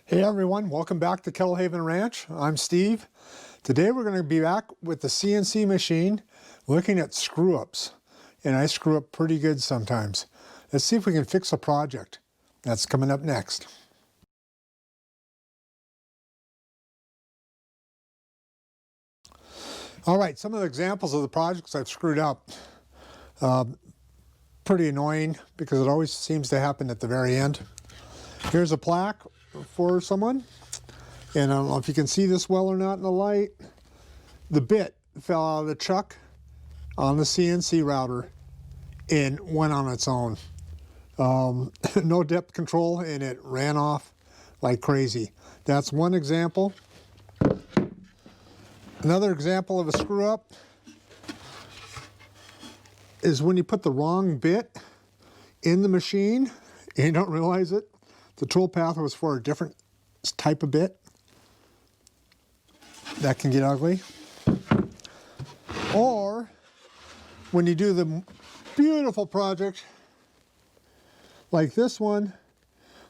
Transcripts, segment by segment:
Hey everyone, welcome back to Kettle Haven Ranch. I'm Steve. Today we're going to be back with the CNC machine looking at screw-ups. And I screw up pretty good sometimes. Let's see if we can fix a project. That's coming up next. All right, some of the examples of the projects I've screwed up. Pretty annoying because it always seems to happen at the very end. Here's a plaque for someone, and I don't know if you can see this well or not in the light. The bit fell out of the chuck on the CNC router and went on its own. No depth control, and it ran off like crazy. That's one example. Another example of a screw up is when you put the wrong bit in the machine and you don't realize it. The tool path was for a different type of bit. That can get ugly. Or when you do the beautiful project like this one,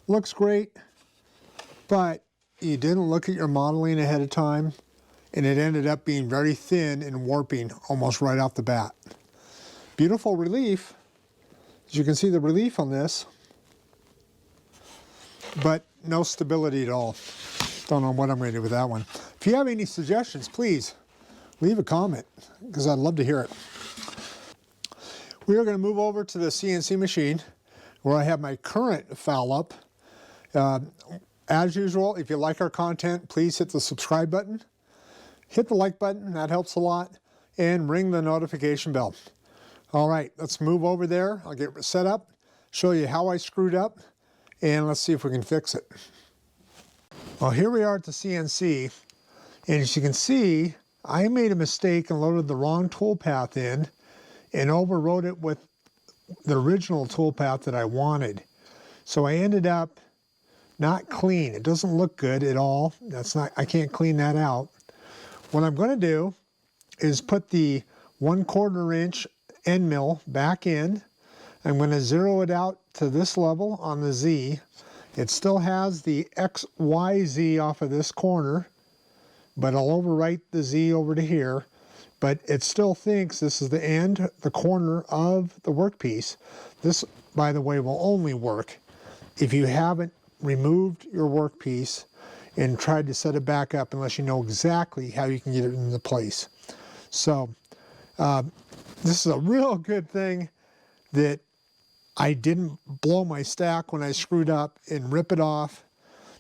looks great, but you didn't look at your modeling ahead of time and it ended up being very thin and warping almost right off the bat. Beautiful relief. As you can see, the relief on this, but no stability at all. Don't know what I'm going to do with that one. If you have any suggestions, please leave a comment because I'd love to hear it. We are going to move over to the CNC machine where I have my current foul up. As usual, if you like our content, please hit the subscribe button. Hit the like button, that helps a lot, and ring the notification bell. All right, let's move over there. I'll get set up, show you how I screwed up, and let's see if we can fix it. Well, here we are at the CNC, and as you can see, I made a mistake and loaded the wrong tool path in and overrode it with the original tool path that I wanted. So I ended up not clean. It doesn't look good at all. I can't clean that out. What I'm going to do is put the 1/4 inch end mill back in. I'm going to zero it out to this level on the Z. It still has the XYZ off of this corner, but I'll overwrite the Z over to here. But it still thinks this is the end, the corner of the workpiece. This, by the way, will only work if you haven't removed your workpiece and tried to set it back up unless you know exactly how you can get it into place. So this is a real good thing that I didn't blow my stack when I screwed up and rip it off,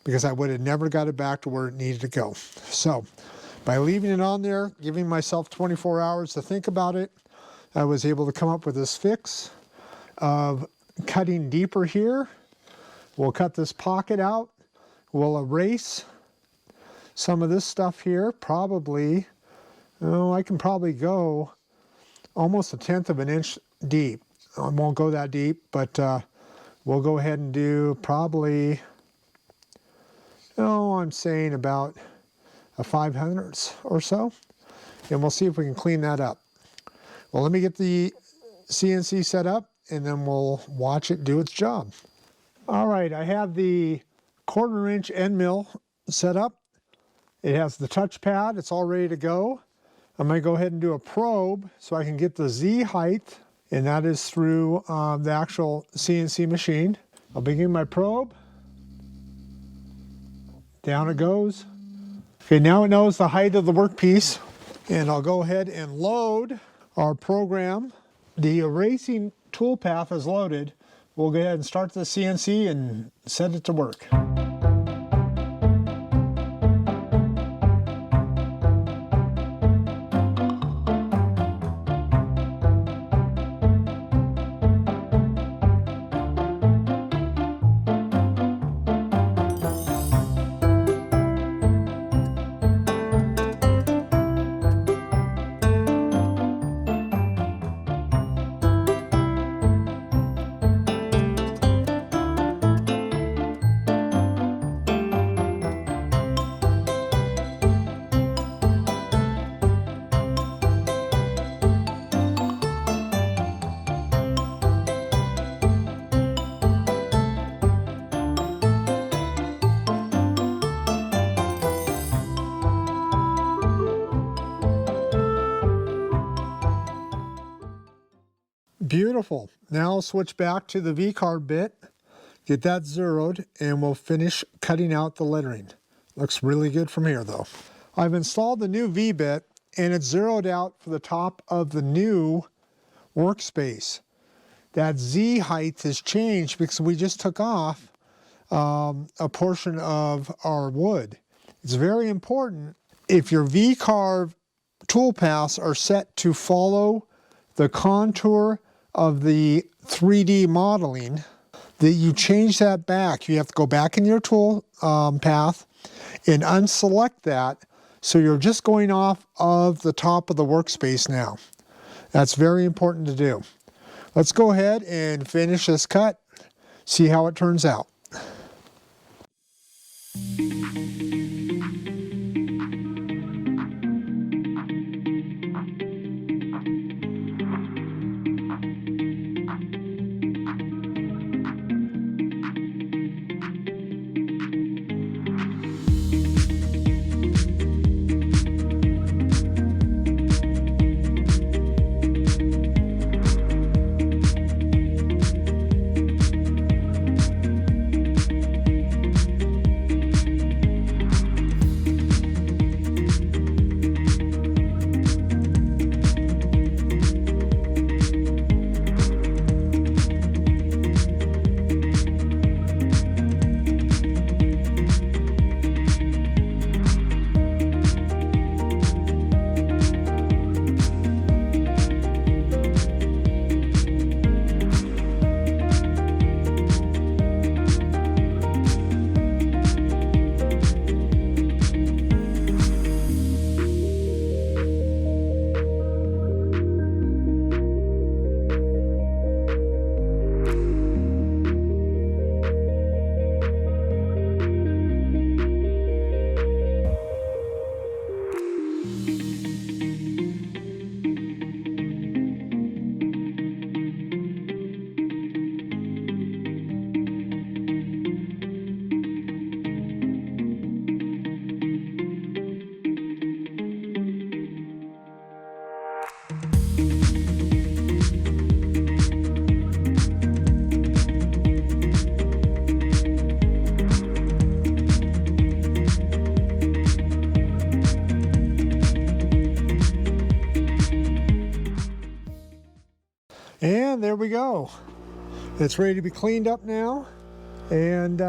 because I would have never got it back to where it needed to go. So by leaving it on there, giving myself 24 hours to think about it, I was able to come up with this fix of cutting deeper here. We'll cut this pocket out. We'll erase some of this stuff here, probably, I can probably go almost 1/10 of an inch deep. I won't go that deep, but we'll go ahead and do probably, I'm saying about a 5/100 or so, and we'll see if we can clean that up. Well, let me get the CNC set up, and then we'll watch it do its job. All right, I have the 1/4 inch end mill set up. It has the touchpad. It's all ready to go. I'm going to go ahead and do a probe so I can get the Z height, and that is through the actual CNC machine. I'll begin my probe. Down it goes. Okay, now it knows the height of the workpiece, and I'll go ahead and load our program. The erasing tool path is loaded. We'll go ahead and start the CNC and set it to work. Beautiful. Now I'll switch back to the V-carve bit, get that zeroed, and we'll finish cutting out the lettering. Looks really good from here though. I've installed the new V-bit and it's zeroed out for the top of the new workspace. That Z height has changed because we just took off a portion of our wood. It's very important if your V-carve tool paths are set to follow the contour of the 3D modeling, that you change that back. You have to go back in your tool path and unselect that, so you're just going off of the top of the workspace now. That's very important to do. Let's go ahead and finish this cut, see how it turns out. And there we go. It's ready to be cleaned up now and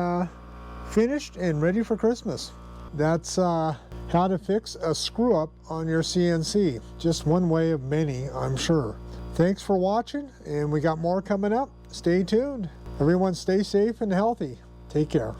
finished and ready for Christmas. That's how to fix a screw up on your CNC. Just one way of many, I'm sure. Thanks for watching, and we got more coming up. Stay tuned. Everyone stay safe and healthy. Take care.